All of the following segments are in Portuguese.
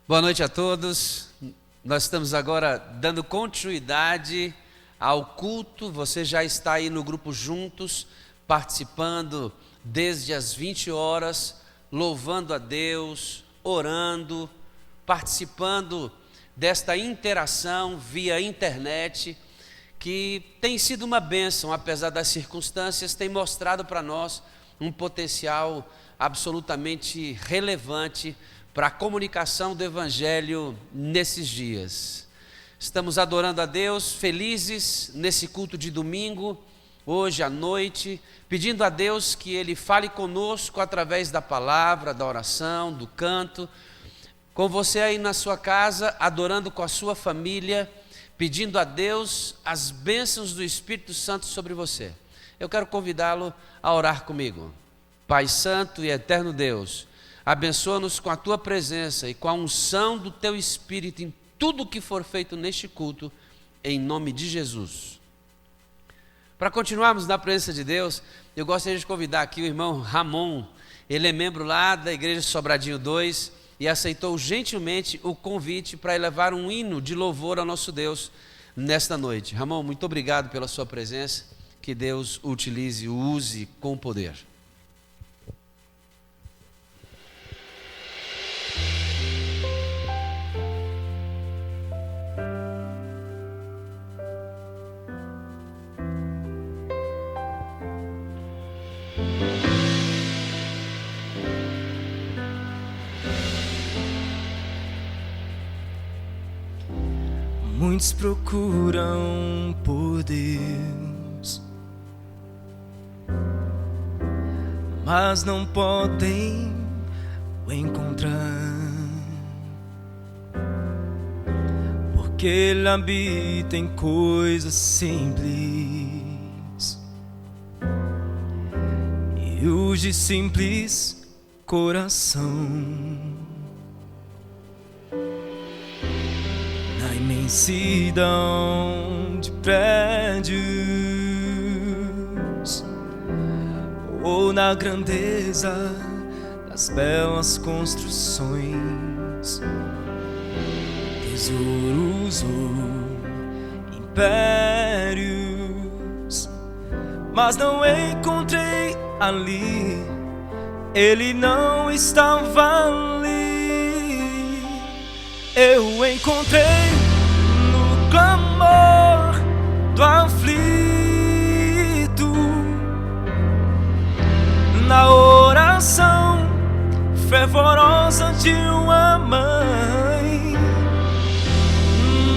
Boa noite a todos. Nós estamos agora dando continuidade ao culto. Você já está aí no grupo juntos, participando desde as 20 horas, louvando a Deus, orando, participando desta interação via internet, que tem sido uma bênção, apesar das circunstâncias, tem mostrado para nós um potencial absolutamente relevante para a comunicação do Evangelho nesses dias. Estamos adorando a Deus, felizes nesse culto de domingo, hoje à noite, pedindo a Deus que Ele fale conosco através da palavra, da oração, do canto, com você aí na sua casa, adorando com a sua família, pedindo a Deus as bênçãos do Espírito Santo sobre você. Eu quero convidá-lo a orar comigo. Pai Santo e Eterno Deus, abençoa-nos com a Tua presença e com a unção do Teu Espírito em tudo que for feito neste culto, em nome de Jesus. Para continuarmos na presença de Deus, eu gostaria de convidar aqui o irmão Ramon. Ele é membro lá da Igreja Sobradinho 2 e aceitou gentilmente o convite para elevar um hino de louvor ao nosso Deus nesta noite. Ramon, muito obrigado pela sua presença, que Deus o utilize, o use com poder. Muitos procuram por Deus, mas não podem o encontrar, porque Ele habita em coisas simples, e os de simples coração. Imensidão de prédios, ou na grandeza das belas construções, tesouros ou impérios, mas não encontrei ali, Ele não estava ali. Eu encontrei no clamor do aflito, na oração fervorosa de uma mãe,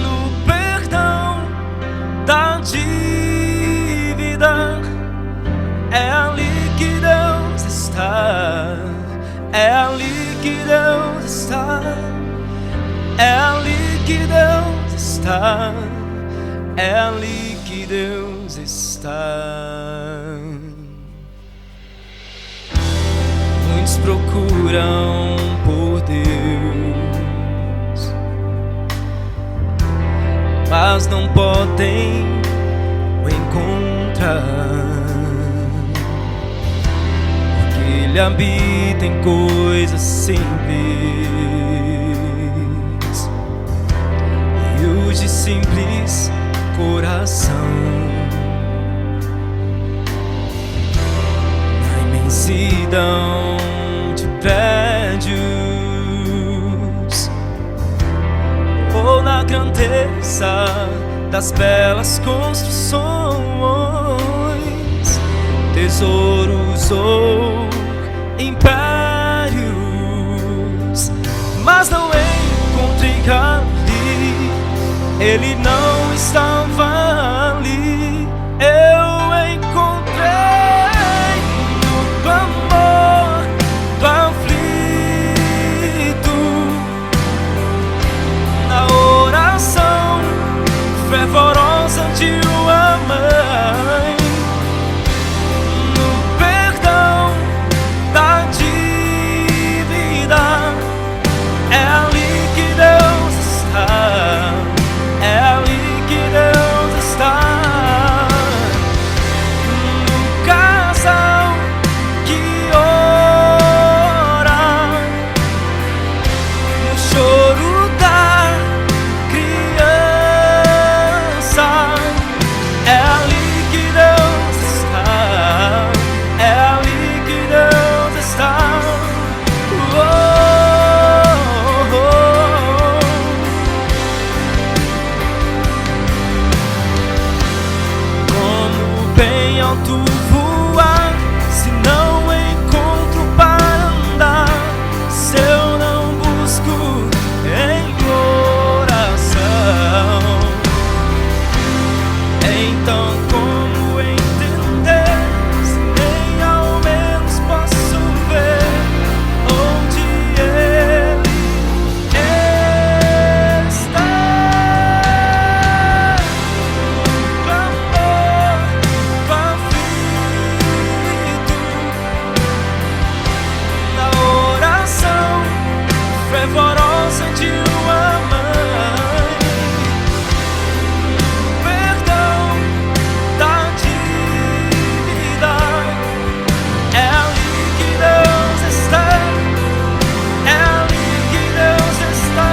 no perdão da dívida. É ali que Deus está, é ali que Deus está. É ali que Deus está, é ali que Deus está. Muitos procuram por Deus, mas não podem o encontrar, porque Ele habita em coisas simples, de simples coração. Na imensidão de prédios, ou na grandeza das belas construções, tesouros ou impérios, mas não encontrei Ele não estava ali. Eu encontrei no clamor do aflito, na oração fervorosa de uma mãe, no perdão da dívida. É ali que Deus está, é ali que Deus fervorosa de uma mãe, perdão da dívida. É ali que Deus está, é ali que Deus está.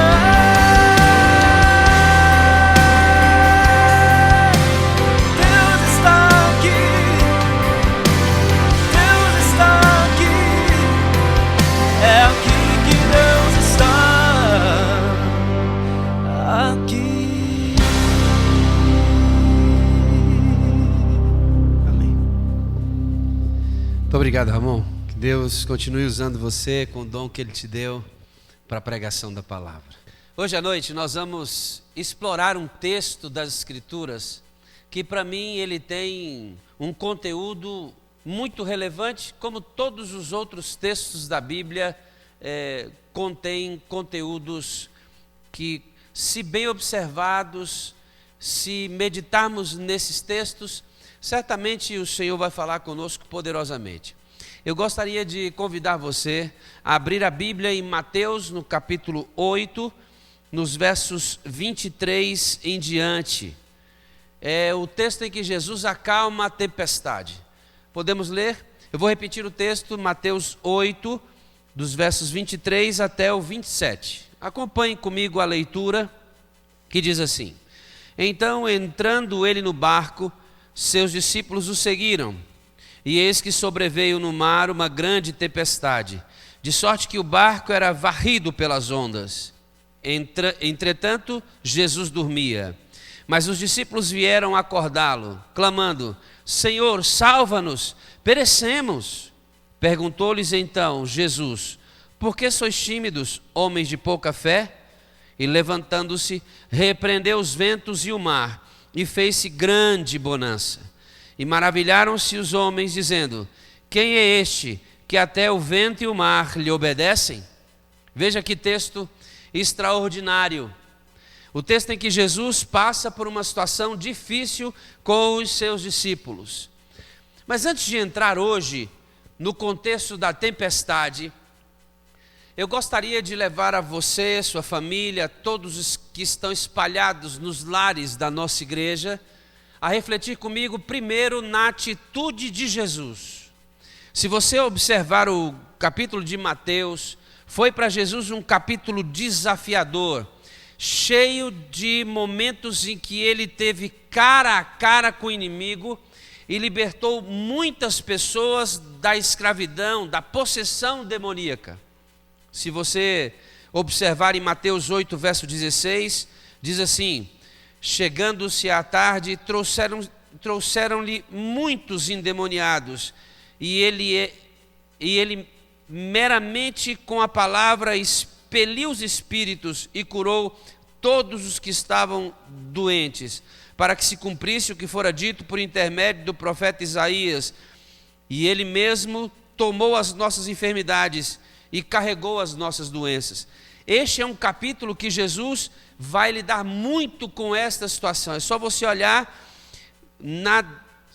Deus está aqui, Deus está aqui, é aqui que Deus está, aqui. Amém. Muito obrigado, Ramon. Que Deus continue usando você com o dom que Ele te deu para a pregação da palavra. Hoje à noite nós vamos explorar um texto das Escrituras que para mim ele tem um conteúdo muito relevante, como todos os outros textos da Bíblia contêm conteúdos que, se bem observados, se meditarmos nesses textos, certamente o Senhor vai falar conosco poderosamente. Eu gostaria de convidar você a abrir a Bíblia em Mateus, no capítulo 8, nos versos 23 em diante. É o texto em que Jesus acalma a tempestade. Podemos ler? Eu vou repetir o texto, Mateus 8, dos versos 23 até o 27. Acompanhe comigo a leitura, que diz assim: Então, entrando ele no barco, seus discípulos o seguiram. E eis que sobreveio no mar uma grande tempestade, de sorte que o barco era varrido pelas ondas. Entretanto, Jesus dormia. Mas os discípulos vieram acordá-lo, clamando: Senhor, salva-nos, perecemos. Perguntou-lhes então Jesus: Por que sois tímidos, homens de pouca fé? E levantando-se, repreendeu os ventos e o mar, e fez-se grande bonança. E maravilharam-se os homens, dizendo: Quem é este que até o vento e o mar lhe obedecem? Veja que texto extraordinário. O texto em que Jesus passa por uma situação difícil com os seus discípulos. Mas antes de entrar hoje no contexto da tempestade, eu gostaria de levar a você, sua família, todos os que estão espalhados nos lares da nossa igreja, a refletir comigo primeiro na atitude de Jesus. Se você observar o capítulo de Mateus, foi para Jesus um capítulo desafiador, cheio de momentos em que ele teve cara a cara com o inimigo e libertou muitas pessoas da escravidão, da possessão demoníaca. Se você observar em Mateus 8, verso 16, diz assim: Chegando-se à tarde, trouxeram-lhe muitos endemoniados, e ele meramente com a palavra expeliu os espíritos e curou todos os que estavam doentes, para que se cumprisse o que fora dito por intermédio do profeta Isaías: E ele mesmo tomou as nossas enfermidades e carregou as nossas doenças. Este é um capítulo que Jesus vai lidar muito com esta situação. É só você olhar na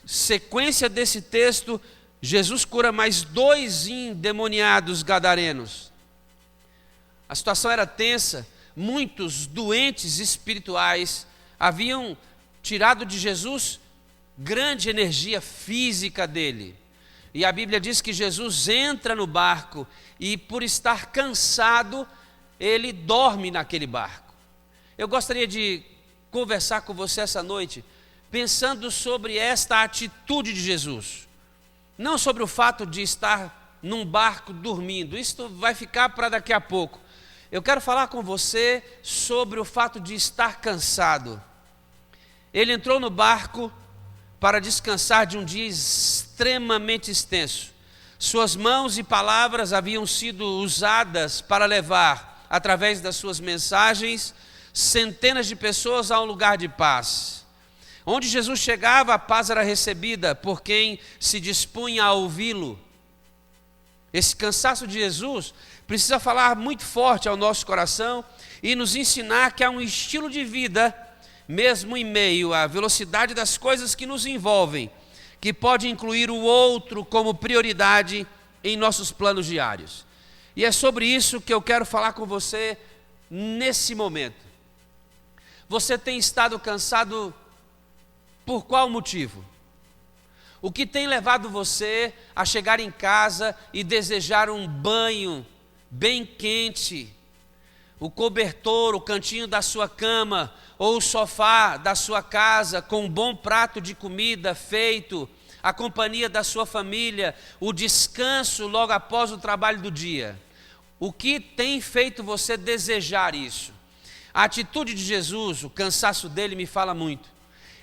sequência desse texto. Jesus cura mais 2 endemoniados gadarenos. A situação era tensa. Muitos doentes espirituais haviam tirado de Jesus grande energia física dele. E a Bíblia diz que Jesus entra no barco e, por estar cansado, ele dorme naquele barco. Eu gostaria de conversar com você essa noite, pensando sobre esta atitude de Jesus. Não sobre o fato de estar num barco dormindo, isso vai ficar para daqui a pouco. Eu quero falar com você sobre o fato de estar cansado. Ele entrou no barco para descansar de um dia extremamente extenso. Suas mãos e palavras haviam sido usadas para levar, através das suas mensagens, centenas de pessoas a um lugar de paz. Onde Jesus chegava, a paz era recebida por quem se dispunha a ouvi-lo. Esse cansaço de Jesus precisa falar muito forte ao nosso coração e nos ensinar que há um estilo de vida, mesmo em meio à velocidade das coisas que nos envolvem, que pode incluir o outro como prioridade em nossos planos diários. E é sobre isso que eu quero falar com você nesse momento? Você tem estado cansado por qual motivo? O que tem levado você a chegar em casa e desejar um banho bem quente, o cobertor, o cantinho da sua cama ou o sofá da sua casa com um bom prato de comida feito, a companhia da sua família, o descanso logo após o trabalho do dia? O que tem feito você desejar isso? A atitude de Jesus, o cansaço dele me fala muito.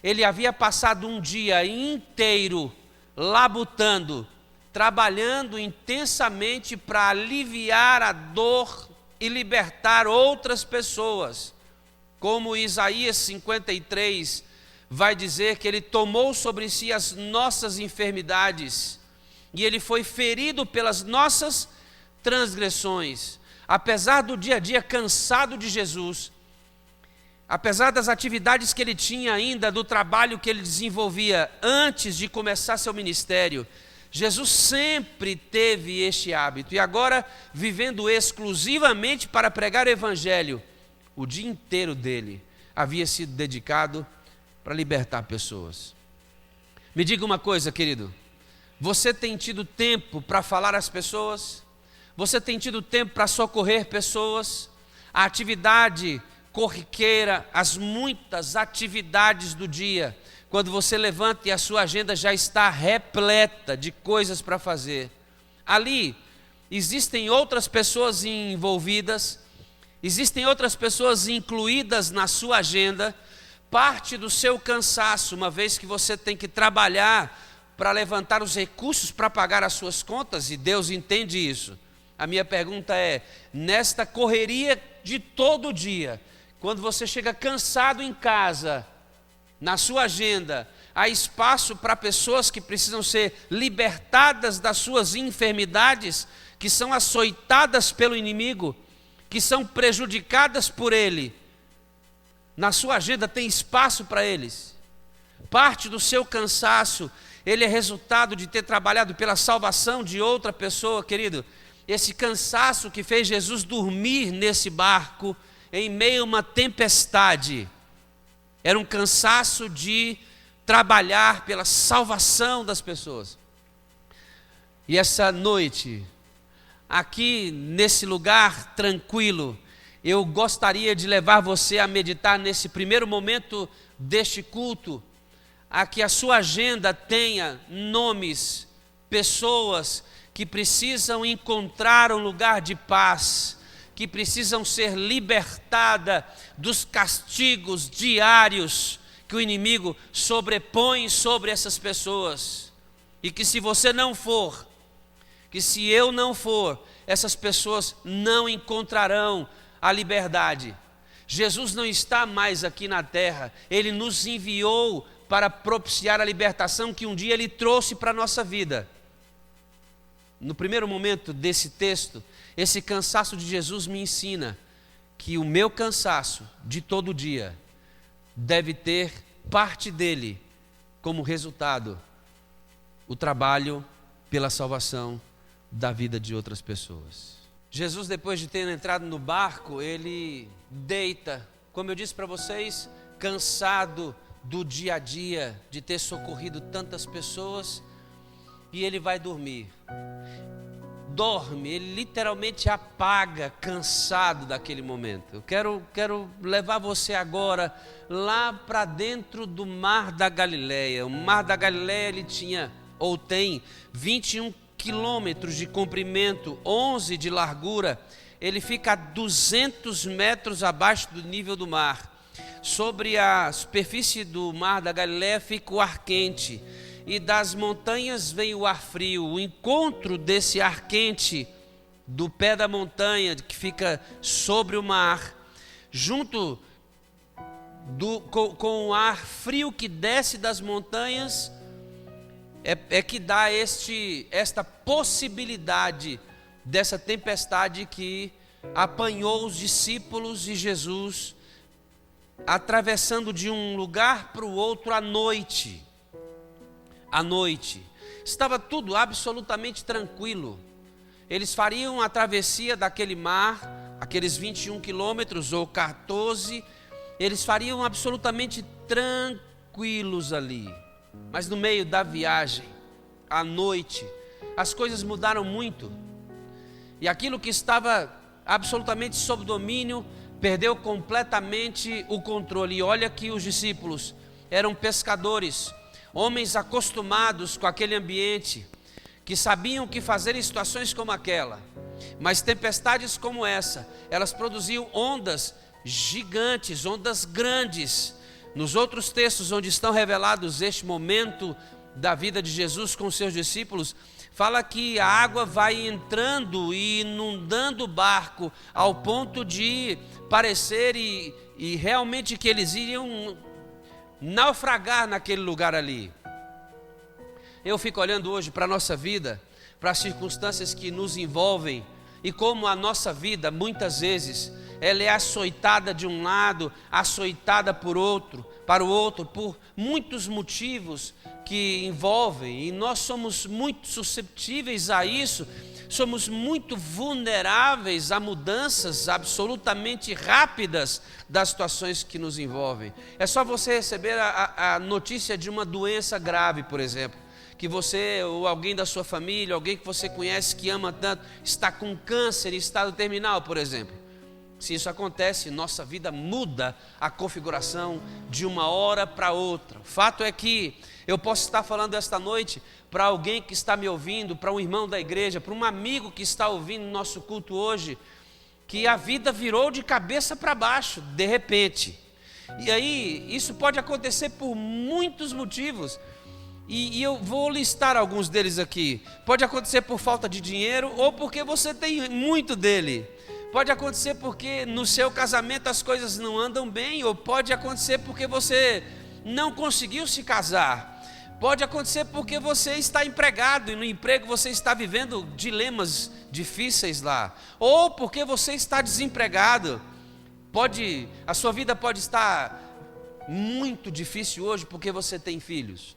Ele havia passado um dia inteiro labutando, trabalhando intensamente para aliviar a dor e libertar outras pessoas. Como Isaías 53 vai dizer que ele tomou sobre si as nossas enfermidades e ele foi ferido pelas nossas transgressões. Apesar do dia a dia cansado de Jesus, apesar das atividades que ele tinha ainda, do trabalho que ele desenvolvia antes de começar seu ministério, Jesus sempre teve este hábito. E agora, vivendo exclusivamente para pregar o evangelho, o dia inteiro dele havia sido dedicado para libertar pessoas. Me diga uma coisa, querido. Você tem tido tempo para falar às pessoas? Você tem tido tempo para socorrer pessoas? A atividade corriqueira, as muitas atividades do dia, quando você levanta e a sua agenda já está repleta de coisas para fazer. Ali existem outras pessoas envolvidas, existem outras pessoas incluídas na sua agenda. Parte do seu cansaço, uma vez que você tem que trabalhar para levantar os recursos para pagar as suas contas, e Deus entende isso. A minha pergunta é, nesta correria de todo dia, quando você chega cansado em casa, na sua agenda, há espaço para pessoas que precisam ser libertadas das suas enfermidades, que são açoitadas pelo inimigo, que são prejudicadas por ele. Na sua agenda tem espaço para eles. Parte do seu cansaço, ele é resultado de ter trabalhado pela salvação de outra pessoa, querido. Esse cansaço que fez Jesus dormir nesse barco em meio a uma tempestade, era um cansaço de trabalhar pela salvação das pessoas. E essa noite, aqui nesse lugar tranquilo, eu gostaria de levar você a meditar nesse primeiro momento deste culto, a que a sua agenda tenha nomes, pessoas que precisam encontrar um lugar de paz, que precisam ser libertadas dos castigos diários que o inimigo sobrepõe sobre essas pessoas. E que se você não for, que se eu não for, essas pessoas não encontrarão a liberdade. Jesus não está mais aqui na terra, Ele nos enviou para propiciar a libertação que um dia Ele trouxe para a nossa vida. No primeiro momento desse texto, esse cansaço de Jesus me ensina que o meu cansaço de todo dia deve ter parte dele como resultado o trabalho pela salvação da vida de outras pessoas. Jesus, depois de ter entrado no barco, ele deita, como eu disse para vocês, cansado do dia a dia, de ter socorrido tantas pessoas, e ele vai dormir. Dorme, ele literalmente apaga, cansado daquele momento. Eu quero levar você agora lá para dentro do Mar da Galileia. O Mar da Galileia ele tinha, ou tem, 21 quilômetros de comprimento, 11 de largura. Ele fica a 200 metros abaixo do nível do mar. Sobre a superfície do Mar da Galileia fica o ar quente, e das montanhas vem o ar frio. O encontro desse ar quente do pé da montanha, que fica sobre o mar, junto com o ar frio que desce das montanhas, é que dá esta possibilidade dessa tempestade que apanhou os discípulos e Jesus, atravessando de um lugar para o outro à noite. À noite, estava tudo absolutamente tranquilo. Eles fariam a travessia daquele mar aqueles 21 quilômetros ou 14, eles fariam absolutamente tranquilos ali. Mas no meio da viagem, à noite, as coisas mudaram muito. E aquilo que estava absolutamente sob domínio, perdeu completamente o controle. E olha que os discípulos eram pescadores, homens acostumados com aquele ambiente, que sabiam o que fazer em situações como aquela. Mas tempestades como essa, elas produziam ondas gigantes, ondas grandes. Nos outros textos onde estão revelados este momento da vida de Jesus com os seus discípulos, fala que a água vai entrando e inundando o barco ao ponto de parecer e realmente que eles iriam naufragar naquele lugar ali. Eu fico olhando hoje para a nossa vida, para as circunstâncias que nos envolvem e como a nossa vida muitas vezes ela é açoitada de um lado, açoitada para o outro, por muitos motivos que envolvem, e nós somos muito suscetíveis a isso, somos muito vulneráveis a mudanças absolutamente rápidas das situações que nos envolvem. É só você receber a notícia de uma doença grave, por exemplo, que você ou alguém da sua família, alguém que você conhece que ama tanto, está com câncer em estado terminal, por exemplo. Se isso acontece, nossa vida muda a configuração de uma hora para outra. O fato é que eu posso estar falando esta noite para alguém que está me ouvindo, para um irmão da igreja, para um amigo que está ouvindo nosso culto hoje, que a vida virou de cabeça para baixo, de repente. E aí, isso pode acontecer por muitos motivos. E eu vou listar alguns deles aqui. Pode acontecer por falta de dinheiro ou porque você tem muito dele. Pode acontecer porque no seu casamento as coisas não andam bem, ou pode acontecer porque você não conseguiu se casar. Pode acontecer porque você está empregado e no emprego você está vivendo dilemas difíceis lá. Ou porque você está desempregado. A sua vida pode estar muito difícil hoje porque você tem filhos.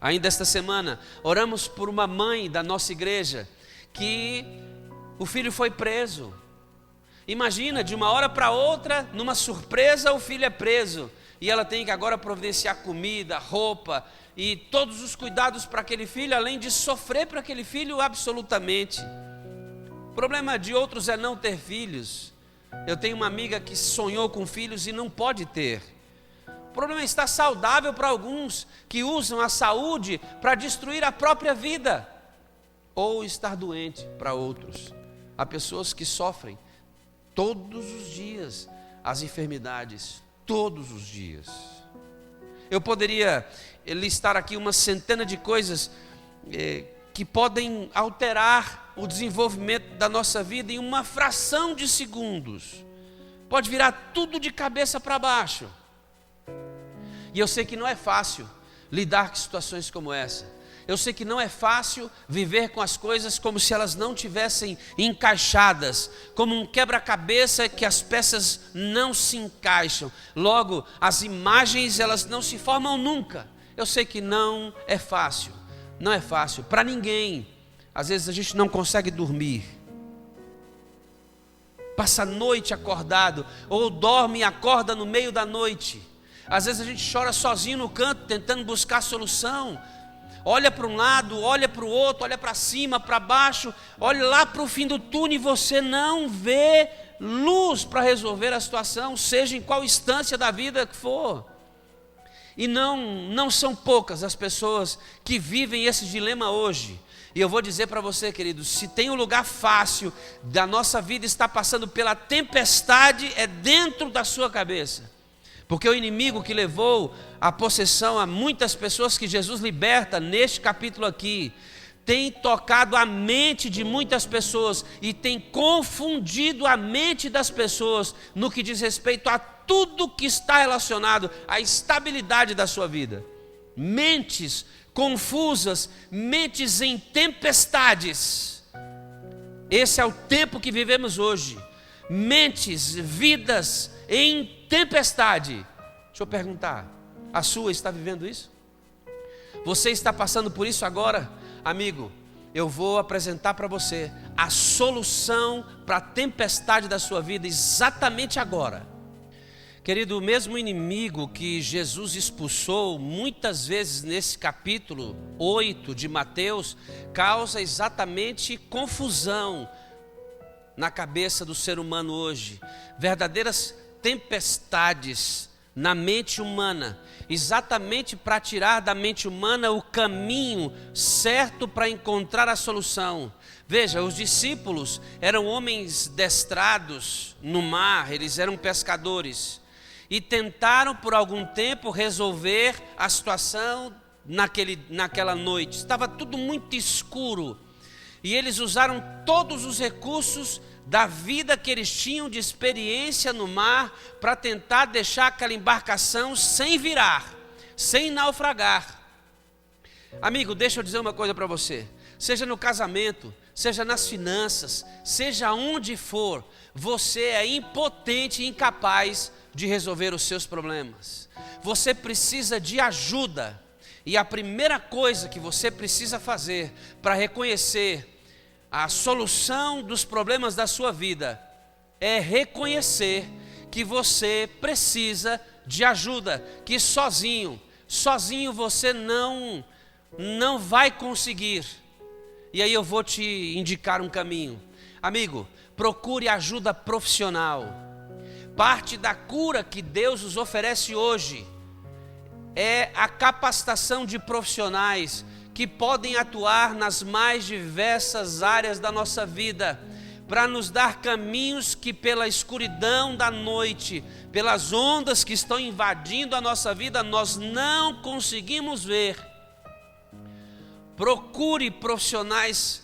Ainda esta semana, oramos por uma mãe da nossa igreja que o filho foi preso. Imagina, de uma hora para outra, numa surpresa, o filho é preso. E ela tem que agora providenciar comida, roupa e todos os cuidados para aquele filho, além de sofrer para aquele filho absolutamente. O problema de outros é não ter filhos. Eu tenho uma amiga que sonhou com filhos e não pode ter. O problema é estar saudável para alguns que usam a saúde para destruir a própria vida. Ou estar doente para outros. Há pessoas que sofrem todos os dias as enfermidades, todos os dias. Eu poderia listar aqui uma centena de coisas que podem alterar o desenvolvimento da nossa vida em uma fração de segundos. Pode virar tudo de cabeça para baixo. E eu sei que não é fácil lidar com situações como essa. Eu sei que não é fácil viver com as coisas como se elas não tivessem encaixadas, como um quebra-cabeça que as peças não se encaixam. Logo, as imagens elas não se formam nunca. Eu sei que não é fácil para ninguém. Às vezes a gente não consegue dormir. Passa a noite acordado, ou dorme e acorda no meio da noite. Às vezes a gente chora sozinho no canto, tentando buscar solução. Olha para um lado, olha para o outro, olha para cima, para baixo, olha lá para o fim do túnel e você não vê luz para resolver a situação, seja em qual instância da vida que for. E não são poucas as pessoas que vivem esse dilema hoje. E eu vou dizer para você, querido, se tem um lugar fácil da nossa vida estar passando pela tempestade, é dentro da sua cabeça. Porque o inimigo que levou a possessão a muitas pessoas que Jesus liberta neste capítulo aqui, tem tocado a mente de muitas pessoas e tem confundido a mente das pessoas no que diz respeito a tudo que está relacionado à estabilidade da sua vida. Mentes confusas, mentes em tempestades. Esse é o tempo que vivemos hoje. Mentes, vidas em tempestade. Deixa eu perguntar, a sua está vivendo isso? Você está passando por isso agora? Amigo, eu vou apresentar para você a solução para a tempestade da sua vida exatamente agora. Querido, o mesmo inimigo que Jesus expulsou muitas vezes nesse capítulo 8 de Mateus, causa exatamente confusão na cabeça do ser humano hoje. Verdadeiras tempestades na mente humana, exatamente para tirar da mente humana o caminho certo para encontrar a solução. Veja, os discípulos eram homens destrados no mar, eles eram pescadores. E tentaram por algum tempo resolver a situação naquela noite. Estava tudo muito escuro. E eles usaram todos os recursos da vida que eles tinham de experiência no mar para tentar deixar aquela embarcação sem virar, sem naufragar. Amigo, deixa eu dizer uma coisa para você. Seja no casamento, seja nas finanças, seja onde for, você é impotente e incapaz de resolver os seus problemas. Você precisa de ajuda. E a primeira coisa que você precisa fazer para reconhecer a solução dos problemas da sua vida é reconhecer que você precisa de ajuda, que sozinho você não vai conseguir. E aí eu vou te indicar um caminho. Amigo, procure ajuda profissional. Parte da cura que Deus nos oferece hoje é a capacitação de profissionais que podem atuar nas mais diversas áreas da nossa vida, para nos dar caminhos que pela escuridão da noite, pelas ondas que estão invadindo a nossa vida, nós não conseguimos ver. Procure profissionais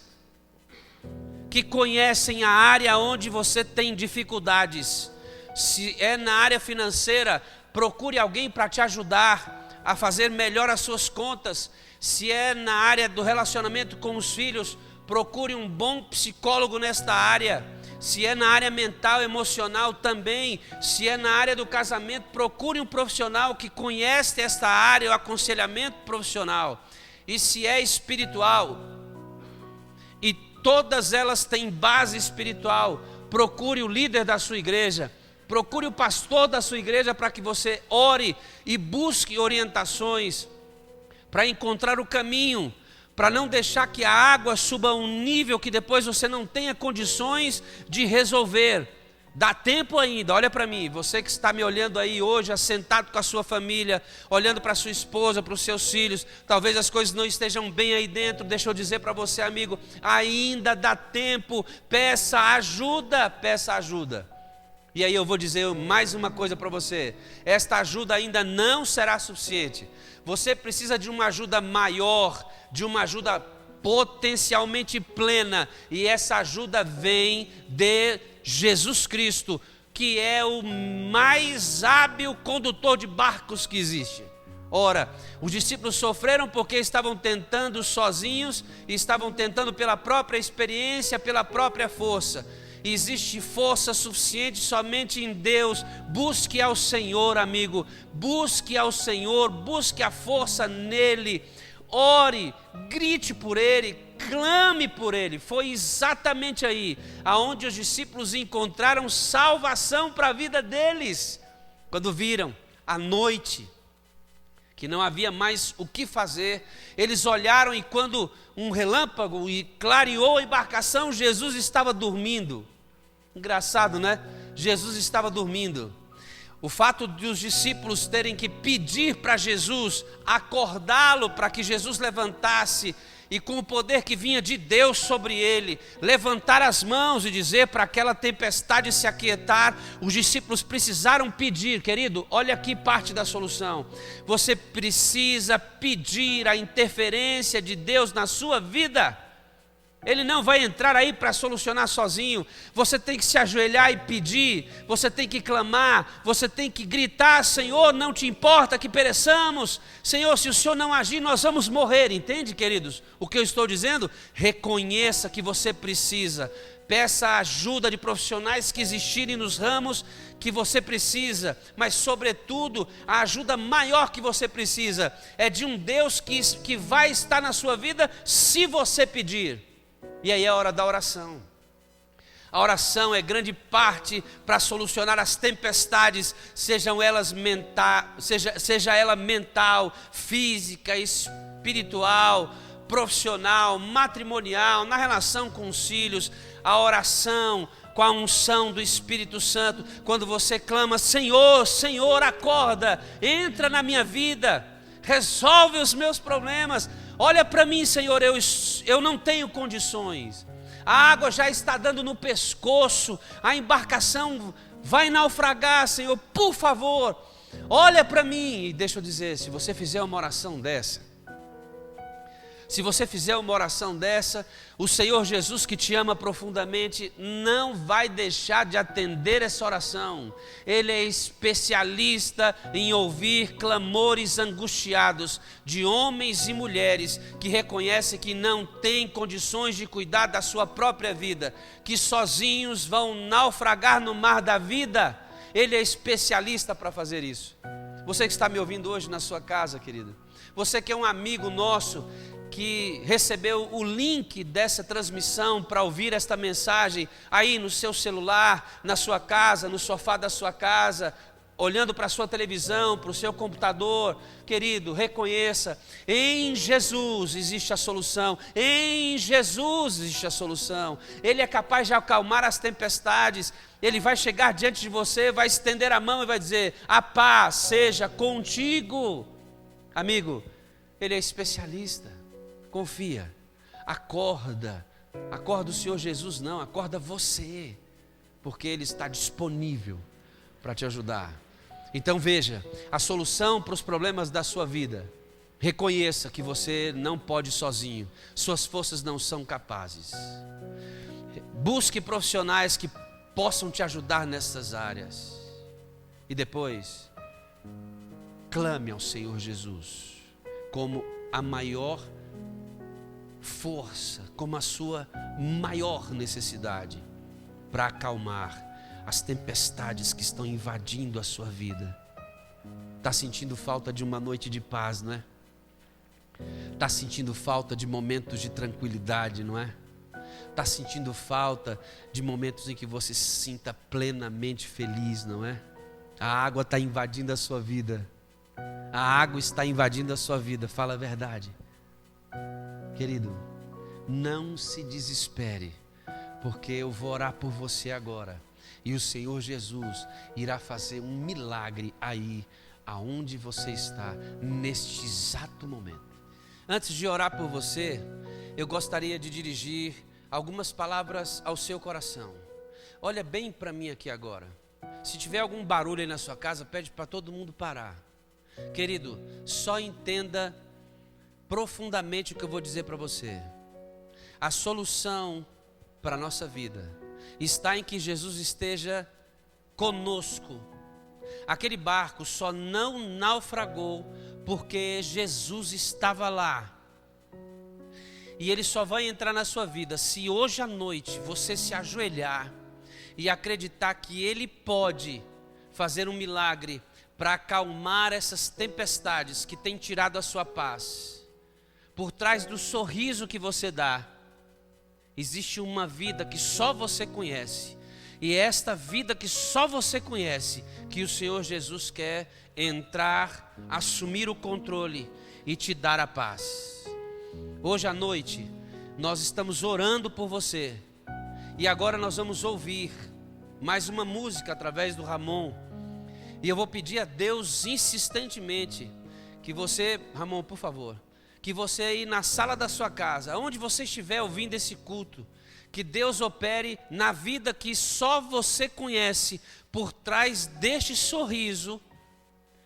que conhecem a área onde você tem dificuldades. Se é na área financeira, procure alguém para te ajudar a fazer melhor as suas contas. Se é na área do relacionamento com os filhos, procure um bom psicólogo nesta área. Se é na área mental, emocional também. Se é na área do casamento, procure um profissional que conhece esta área, o aconselhamento profissional. E se é espiritual, e todas elas têm base espiritual, procure o líder da sua igreja. Procure o pastor da sua igreja para que você ore e busque orientações para encontrar o caminho, para não deixar que a água suba a um nível que depois você não tenha condições de resolver. Dá tempo ainda, olha para mim, você que está me olhando aí hoje, assentado com a sua família, olhando para a sua esposa, para os seus filhos, talvez as coisas não estejam bem aí dentro. Deixa eu dizer para você, amigo, ainda dá tempo, peça ajuda, peça ajuda. E aí eu vou dizer mais uma coisa para você, esta ajuda ainda não será suficiente. Você precisa de uma ajuda maior, de uma ajuda potencialmente plena, e essa ajuda vem de Jesus Cristo, que é o mais hábil condutor de barcos que existe. Ora, os discípulos sofreram porque estavam tentando sozinhos, e estavam tentando pela própria experiência, pela própria força. Existe força suficiente somente em Deus. Busque ao Senhor, amigo. Busque ao Senhor, busque a força nele. Ore, grite por Ele, clame por Ele. Foi exatamente aí aonde os discípulos encontraram salvação para a vida deles. Quando viram à noite que não havia mais o que fazer, eles olharam e quando um relâmpago clareou a embarcação, Jesus estava dormindo. Engraçado, né? Jesus estava dormindo. O fato de os discípulos terem que pedir para Jesus, acordá-lo para que Jesus levantasse, e com o poder que vinha de Deus sobre ele, levantar as mãos e dizer para aquela tempestade se aquietar, os discípulos precisaram pedir. Querido, olha aqui parte da solução. Você precisa pedir a interferência de Deus na sua vida. Ele não vai entrar aí para solucionar sozinho. Você tem que se ajoelhar e pedir. Você tem que clamar. Você tem que gritar: Senhor, não te importa que pereçamos. Senhor, se o Senhor não agir, nós vamos morrer. Entende, queridos? O que eu estou dizendo? Reconheça que você precisa. Peça a ajuda de profissionais que existirem nos ramos que você precisa. Mas, sobretudo, a ajuda maior que você precisa é de um Deus que vai estar na sua vida se você pedir. E aí é a hora da oração. A oração é grande parte para solucionar as tempestades, seja ela mental, física, espiritual, profissional, matrimonial, na relação com os filhos. A oração com a unção do Espírito Santo, quando você clama: Senhor, Senhor, acorda, entra na minha vida, resolve os meus problemas, olha para mim, Senhor, eu não tenho condições, a água já está dando no pescoço, a embarcação vai naufragar, Senhor, por favor, olha para mim. E deixa eu dizer, se você fizer uma oração dessa, o Senhor Jesus, que te ama profundamente, não vai deixar de atender essa oração. Ele é especialista em ouvir clamores angustiados de homens e mulheres que reconhecem que não têm condições de cuidar da sua própria vida, que sozinhos vão naufragar no mar da vida. Ele é especialista para fazer isso. Você que está me ouvindo hoje na sua casa, querido, você que é um amigo nosso, que recebeu o link dessa transmissão para ouvir esta mensagem aí no seu celular, na sua casa, no sofá da sua casa, olhando para a sua televisão, para o seu computador, querido, reconheça, em Jesus existe a solução, em Jesus existe a solução. Ele é capaz de acalmar as tempestades. Ele vai chegar diante de você, vai estender a mão e vai dizer: a paz seja contigo. Amigo, Ele é especialista. Confia, acorda o Senhor Jesus não, acorda você, porque Ele está disponível para te ajudar. Então veja, a solução para os problemas da sua vida: reconheça que você não pode sozinho, suas forças não são capazes. Busque profissionais que possam te ajudar nessas áreas. E depois, clame ao Senhor Jesus como a maior força, como a sua maior necessidade para acalmar as tempestades que estão invadindo a sua vida. Está sentindo falta de uma noite de paz, não é? Está sentindo falta de momentos de tranquilidade, não é? Está sentindo falta de momentos em que você se sinta plenamente feliz, não é? A água está invadindo a sua vida. A água está invadindo a sua vida, fala a verdade. Querido, não se desespere, porque eu vou orar por você agora, e o Senhor Jesus irá fazer um milagre aí, aonde você está, neste exato momento. Antes de orar por você, eu gostaria de dirigir algumas palavras ao seu coração. Olha bem para mim aqui agora. Se tiver algum barulho aí na sua casa, pede para todo mundo parar. Querido, só entenda profundamente o que eu vou dizer para você. A solução para a nossa vida está em que Jesus esteja conosco. Aquele barco só não naufragou porque Jesus estava lá. E Ele só vai entrar na sua vida se hoje à noite você se ajoelhar e acreditar que Ele pode fazer um milagre para acalmar essas tempestades que têm tirado a sua paz. Por trás do sorriso que você dá, existe uma vida que só você conhece. E é esta vida que só você conhece que o Senhor Jesus quer entrar, assumir o controle e te dar a paz. Hoje à noite, nós estamos orando por você. E agora nós vamos ouvir mais uma música através do Ramon. E eu vou pedir a Deus insistentemente que você, Ramon, por favor, que você aí na sala da sua casa, onde você estiver ouvindo esse culto, que Deus opere na vida que só você conhece, por trás deste sorriso,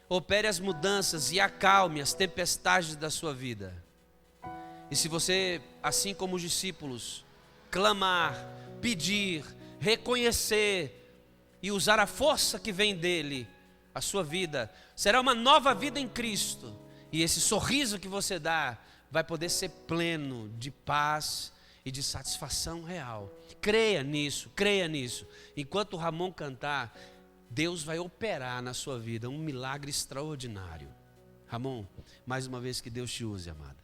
opere as mudanças e acalme as tempestades da sua vida. E se você, assim como os discípulos, clamar, pedir, reconhecer e usar a força que vem dele, a sua vida será uma nova vida em Cristo. E esse sorriso que você dá vai poder ser pleno de paz e de satisfação real. Creia nisso, creia nisso. Enquanto o Ramon cantar, Deus vai operar na sua vida um milagre extraordinário. Ramon, mais uma vez que Deus te use, amado.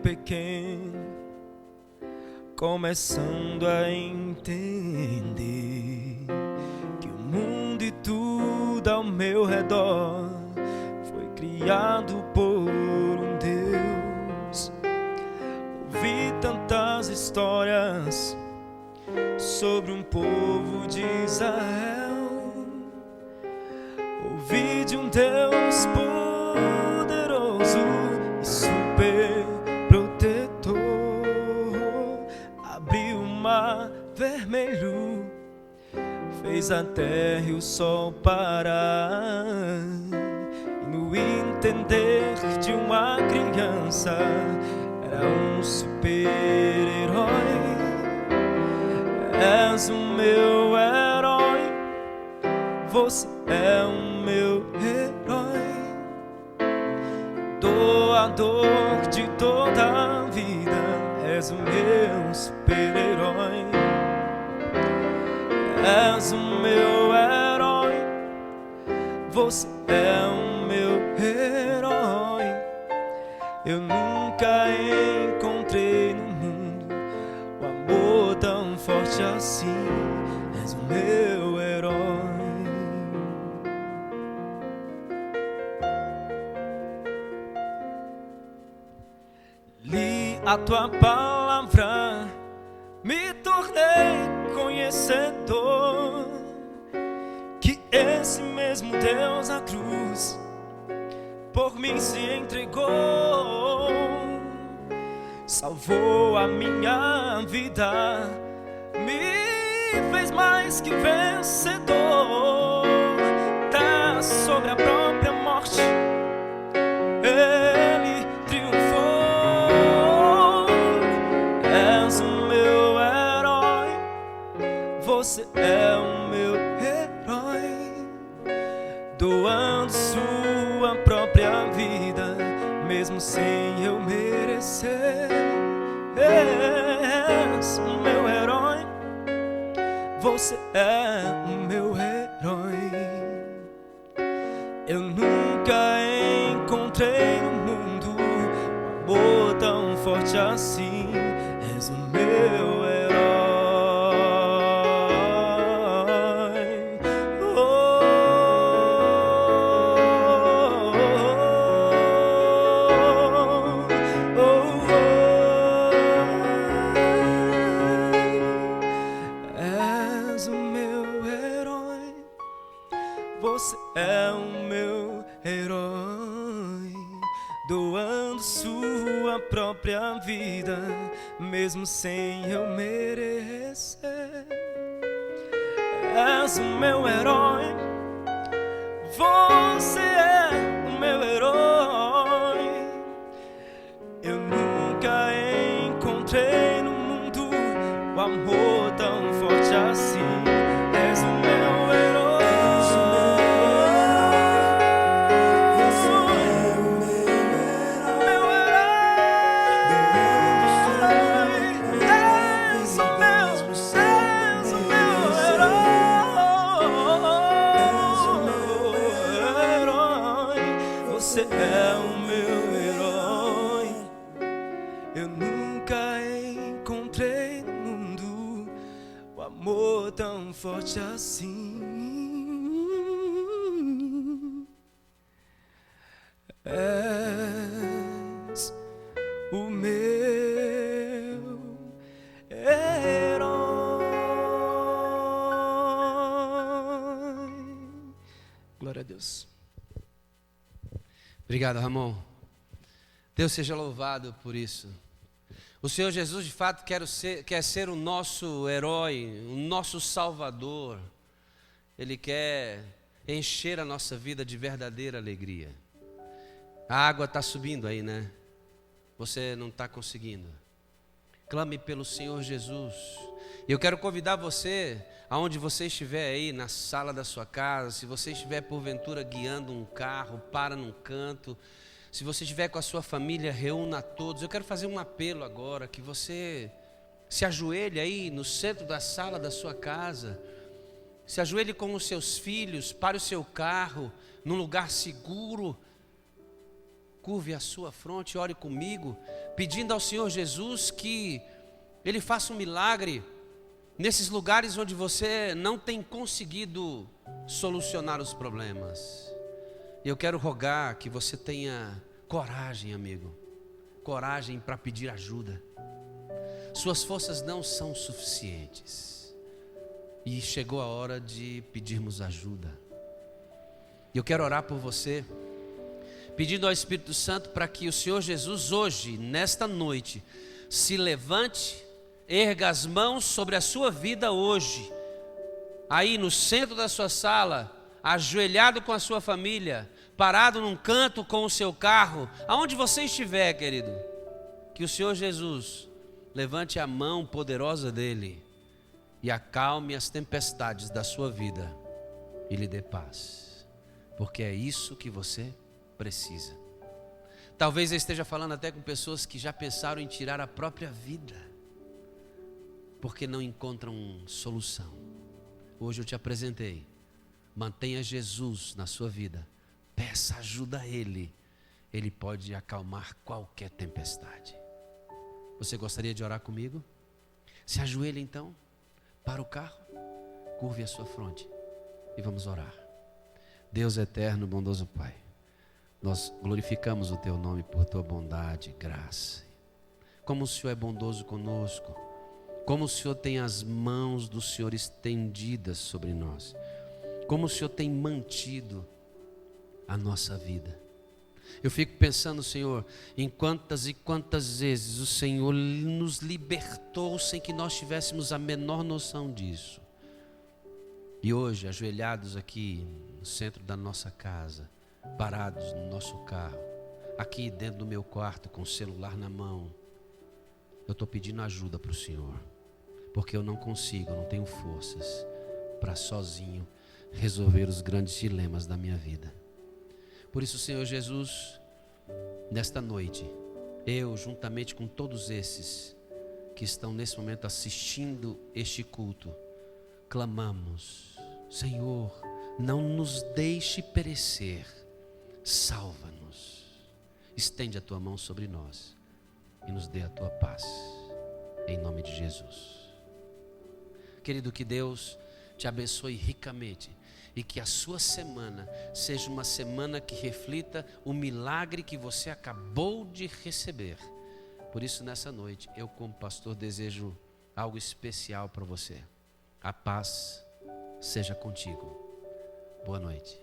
pequeno, começando a entender que o mundo e tudo ao meu redor foi criado por um Deus. Ouvi tantas histórias sobre um povo de Israel, ouvi de um Deus poderoso e super protetor. Abriu o mar vermelho, fez a terra e o sol parar. E no entender de uma criança, era um super-herói. És o meu herói, você é o meu herói, doador de toda a vida. És o meu super-herói, és o meu herói, você é o meu herói. Eu nunca encontrei no mundo um amor tão forte assim. És o meu herói. Li a tua palavra, me tornei conhecedor que esse mesmo Deus na cruz por mim se entregou, salvou a minha vida, me fez mais que vencedor. Tá sobre a própria morte, Ele triunfou. És o meu herói, você é o meu herói, doando sua própria vida, mesmo sem eu merecer. És o meu herói, você é o meu herói. Eu nunca encontrei no mundo um amor tão forte assim. És o meu herói. És o meu herói, você é o meu herói, doando sua própria vida, mesmo sem eu merecer. És o meu herói, você é o meu herói. Eu nunca encontrei no mundo o amor tão forte assim. És o meu herói. Você é o meu herói. Eu nunca encontrei no mundo o amor tão forte assim. És o meu herói. Glória a Deus. Obrigado, Ramon. Deus seja louvado por isso. O Senhor Jesus, de fato, quer ser o nosso herói, o nosso salvador. Ele quer encher a nossa vida de verdadeira alegria. A água está subindo aí, né? Você não está conseguindo. Clame pelo Senhor Jesus. E eu quero convidar você, aonde você estiver aí, na sala da sua casa, se você estiver porventura guiando um carro, para num canto, se você estiver com a sua família, reúna a todos. Eu quero fazer um apelo agora, que você se ajoelhe aí no centro da sala da sua casa, se ajoelhe com os seus filhos, pare o seu carro num lugar seguro curve a sua fronte, ore comigo, pedindo ao Senhor Jesus que Ele faça um milagre nesses lugares onde você não tem conseguido solucionar os problemas. E eu quero rogar que você tenha coragem, amigo, coragem para pedir ajuda. Suas forças não são suficientes e chegou a hora de pedirmos ajuda. Eu quero orar por você, pedindo ao Espírito Santo para que o Senhor Jesus hoje, nesta noite, se levante, erga as mãos sobre a sua vida hoje, aí no centro da sua sala, ajoelhado com a sua família, parado num canto com o seu carro, aonde você estiver, querido, que o Senhor Jesus levante a mão poderosa dele e acalme as tempestades da sua vida e lhe dê paz, porque é isso que você precisa. Talvez eu esteja falando até com pessoas que já pensaram em tirar a própria vida, porque não encontram solução. Hoje eu te apresentei. Mantenha Jesus na sua vida. Peça ajuda a Ele. Ele pode acalmar qualquer tempestade. Você gostaria de orar comigo? Se ajoelhe então, para o carro, curve a sua fronte e vamos orar. Deus eterno, bondoso Pai, nós glorificamos o Teu nome por Tua bondade, graça. Como o Senhor é bondoso conosco, como o Senhor tem as mãos do Senhor estendidas sobre nós, como o Senhor tem mantido a nossa vida. Eu fico pensando, Senhor, em quantas e quantas vezes o Senhor nos libertou sem que nós tivéssemos a menor noção disso. E hoje, ajoelhados aqui no centro da nossa casa, parados no nosso carro, aqui dentro do meu quarto com o celular na mão, eu estou pedindo ajuda para o Senhor, porque eu não consigo, eu não tenho forças para sozinho resolver os grandes dilemas da minha vida. Por isso, Senhor Jesus, nesta noite, eu juntamente com todos esses que estão nesse momento assistindo este culto, clamamos: Senhor, não nos deixe perecer, salva-nos, estende a Tua mão sobre nós e nos dê a Tua paz, em nome de Jesus. Querido, que Deus te abençoe ricamente e que a sua semana seja uma semana que reflita o milagre que você acabou de receber. Por isso, nessa noite, eu como pastor desejo algo especial para você. A paz seja contigo. Boa noite.